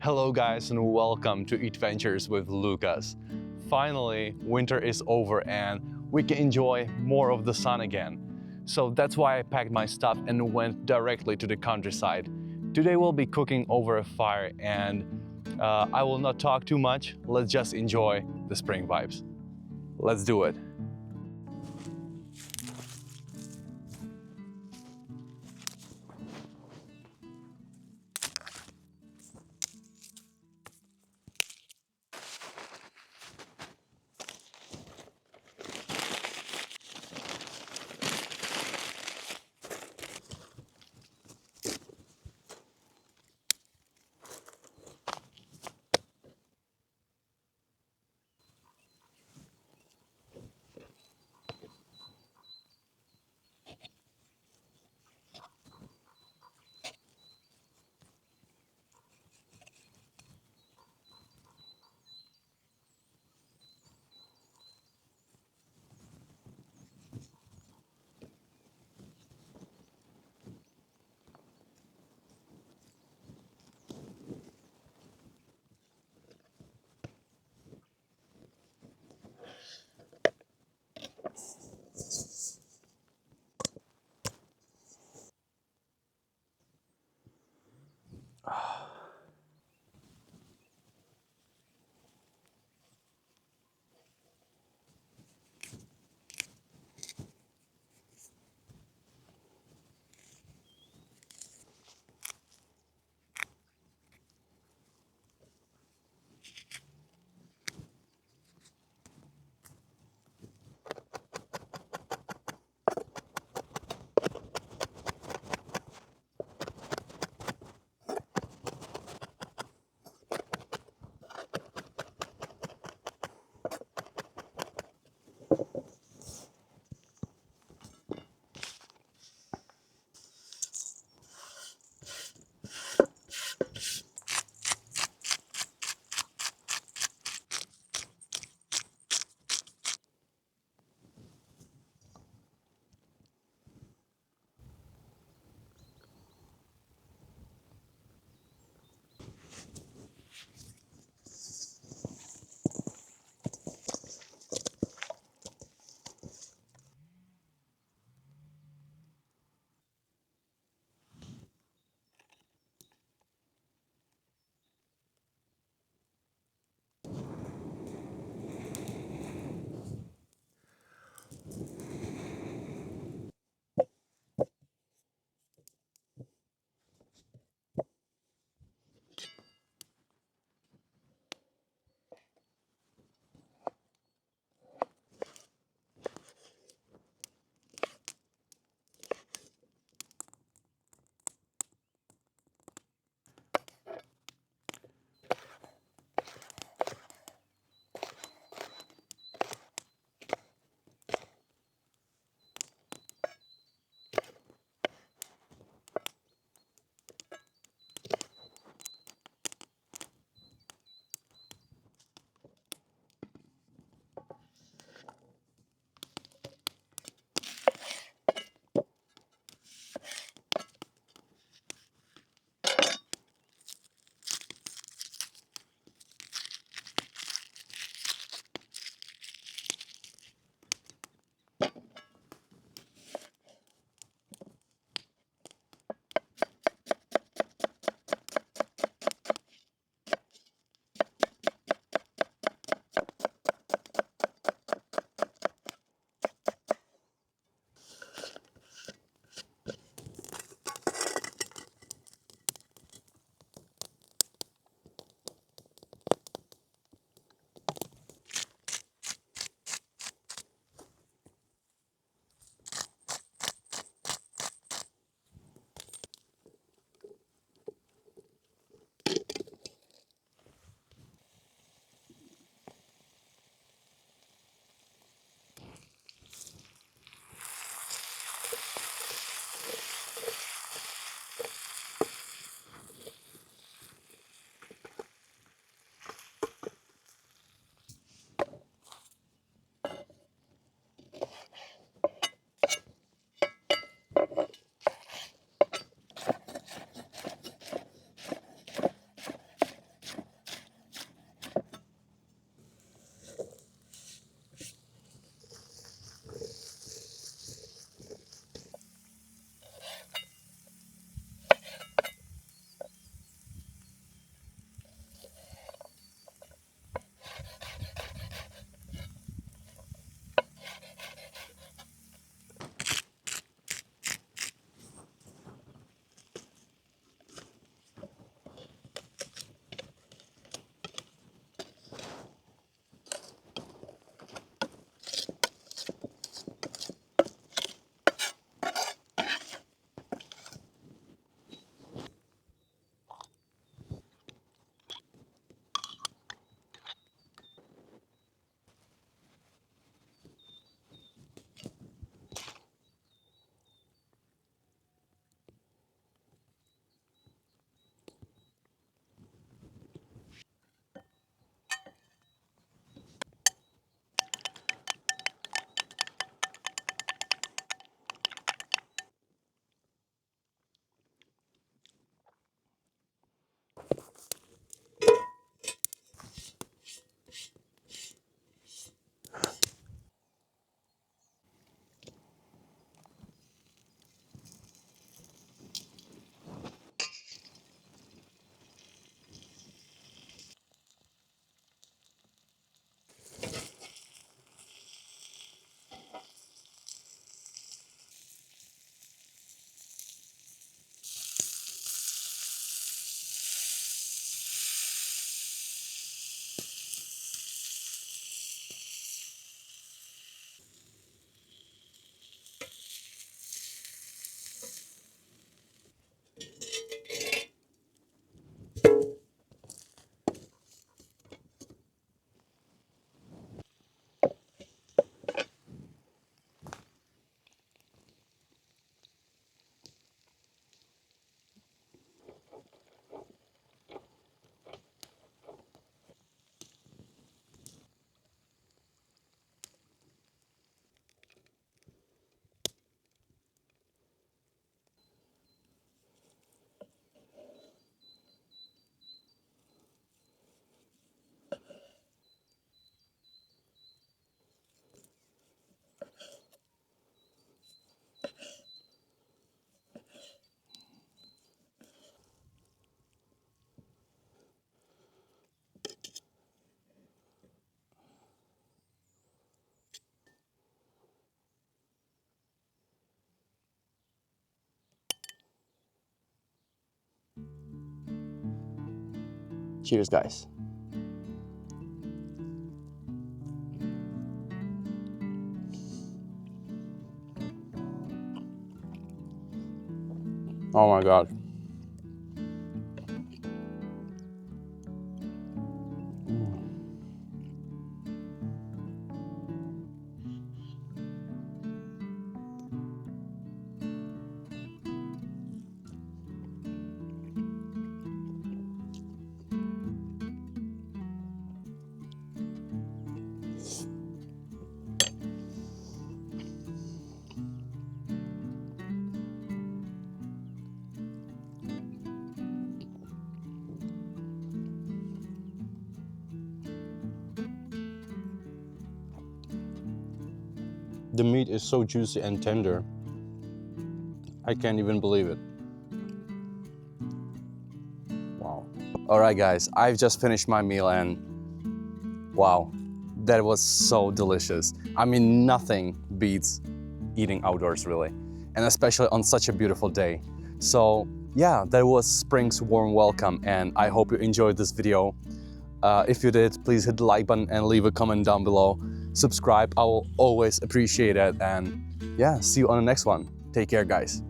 Hello guys and welcome to Adventures with Lucas. Finally, winter is over and we can enjoy more of the sun again. So that's why I packed my stuff and went directly to the countryside. Today we'll be cooking over a fire and I will not talk too much. Let's just enjoy the spring vibes. Let's do it. Cheers, guys. Oh my God. The meat is so juicy and tender. I can't even believe it. Wow. All right, guys, I've just finished my meal and wow, that was so delicious. I mean, nothing beats eating outdoors really, and especially on such a beautiful day. So yeah, that was Spring's warm welcome, and I hope you enjoyed this video. If you did, please hit the like button and leave a comment down below. Subscribe, I will always appreciate it. And yeah, see you on the next one. Take care, guys.